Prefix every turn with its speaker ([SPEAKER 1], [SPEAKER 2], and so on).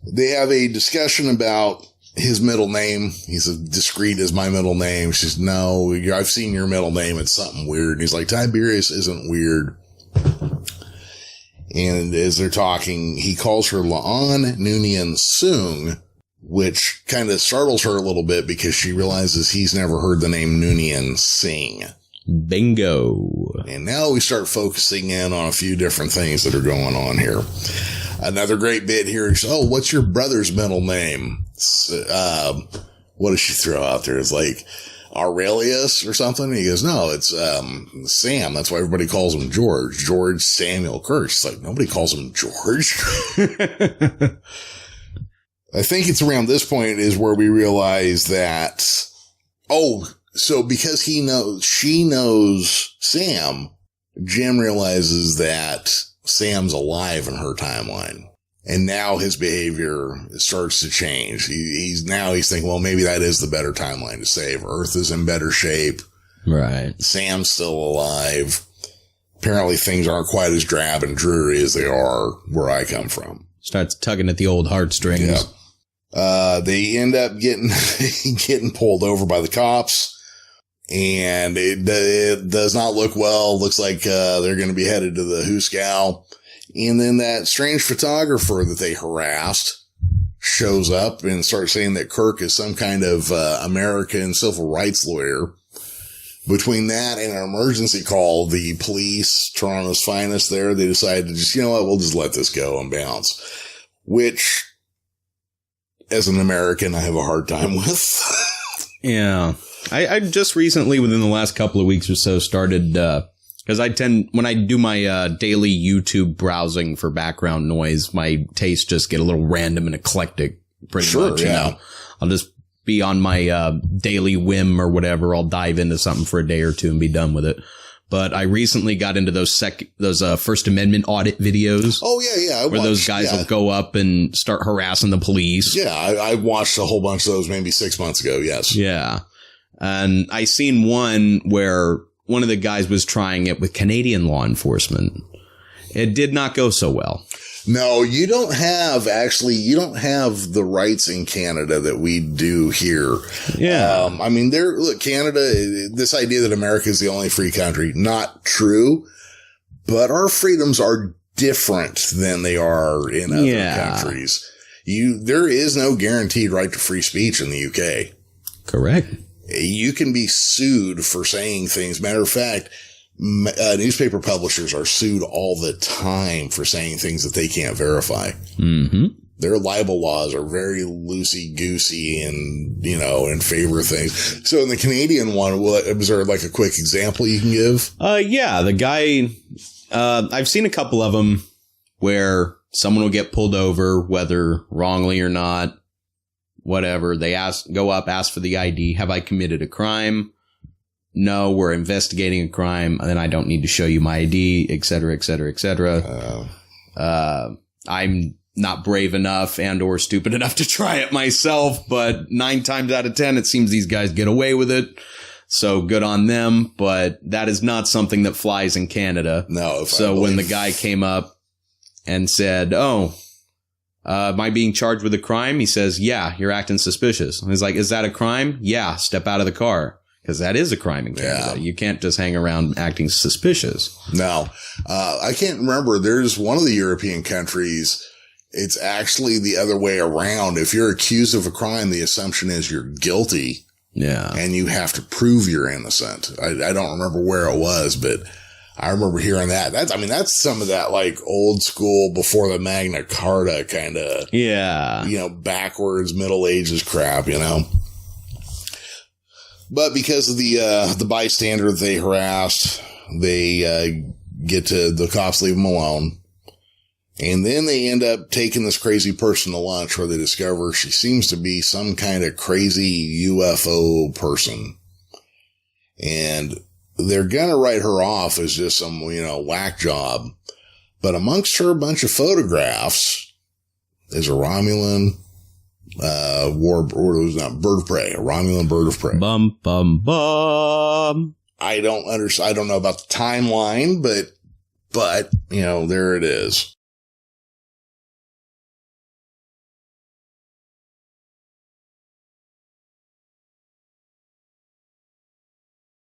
[SPEAKER 1] They have a discussion about his middle name. He's as discreet as my middle name. She's, no, I've seen your middle name. It's something weird. And he's like, Tiberius isn't weird. And as they're talking, he calls her Noonien Soong, which kind of startles her a little bit because she realizes he's never heard the name Noonien Singh.
[SPEAKER 2] Bingo.
[SPEAKER 1] And now we start focusing in on a few different things that are going on here. Another great bit here is, oh, what's your brother's middle name? What does she throw out there? It's like Aurelius or something. He goes, no, it's Sam. That's why everybody calls him George. George Samuel Kirk. It's like, nobody calls him George. I think it's around this point is where we realize that, so because she knows Sam, Jim realizes that Sam's alive in her timeline. And now his behavior starts to change. He's thinking, well, maybe that is the better timeline to save. Earth is in better shape.
[SPEAKER 2] Right.
[SPEAKER 1] Sam's still alive. Apparently things aren't quite as drab and dreary as they are where I come from.
[SPEAKER 2] Starts tugging at the old heartstrings.
[SPEAKER 1] Yeah. They end up getting pulled over by the cops. And it does not look well. Looks like they're going to be headed to the Hooskow. And then that strange photographer that they harassed shows up and starts saying that Kirk is some kind of American civil rights lawyer. Between that and an emergency call, the police, Toronto's finest there, they decided to just, you know what, we'll just let this go and bounce. Which, as an American, I have a hard time with.
[SPEAKER 2] Yeah. I just recently, within the last couple of weeks or so, started, because when I do my daily YouTube browsing for background noise, my tastes just get a little random and eclectic, pretty much. You know, I'll just be on my daily whim or whatever. I'll dive into something for a day or two and be done with it. But I recently got into those First Amendment audit videos.
[SPEAKER 1] Oh, yeah.
[SPEAKER 2] Where those guys will go up and start harassing the police.
[SPEAKER 1] Yeah, I watched a whole bunch of those maybe 6 months ago, yes.
[SPEAKER 2] Yeah. And I seen one where one of the guys was trying it with Canadian law enforcement. It did not go so well.
[SPEAKER 1] No, you don't have the rights in Canada that we do here.
[SPEAKER 2] Yeah.
[SPEAKER 1] I mean, Canada, this idea that America is the only free country, not true, but our freedoms are different than they are in other countries. There is no guaranteed right to free speech in the UK.
[SPEAKER 2] Correct.
[SPEAKER 1] You can be sued for saying things. Matter of fact, newspaper publishers are sued all the time for saying things that they can't verify.
[SPEAKER 2] Mm-hmm.
[SPEAKER 1] Their libel laws are very loosey-goosey and, in favor of things. So in the Canadian one, was there like a quick example you can give?
[SPEAKER 2] Yeah. The guy, I've seen a couple of them where someone will get pulled over, whether wrongly or not. Whatever. They go up, ask for the ID. Have I committed a crime? No, we're investigating a crime. And then I don't need to show you my ID, et cetera, et cetera, et cetera. I'm not brave enough and or stupid enough to try it myself, but 9 times out of 10, it seems these guys get away with it. So good on them. But that is not something that flies in Canada.
[SPEAKER 1] No.
[SPEAKER 2] So when the guy came up and said, am I being charged with a crime? He says, yeah, you're acting suspicious. And he's like, is that a crime? Yeah, step out of the car. Because that is a crime in Canada. Yeah. You can't just hang around acting suspicious.
[SPEAKER 1] No. I can't remember. There's one of the European countries. It's actually the other way around. If you're accused of a crime, the assumption is you're guilty.
[SPEAKER 2] Yeah.
[SPEAKER 1] And you have to prove you're innocent. I don't remember where it was, but I remember hearing that. That's some of that like old school before the Magna Carta kind of, backwards Middle Ages crap, But because of the bystander that they harassed, they the cops leave them alone. And then they end up taking this crazy person to lunch where they discover she seems to be some kind of crazy UFO person. And they're going to write her off as just some, whack job. But amongst her bunch of photographs is a Romulan bird of prey, a Romulan bird of prey.
[SPEAKER 2] Bum, bum, bum.
[SPEAKER 1] I don't know about the timeline, but there it is.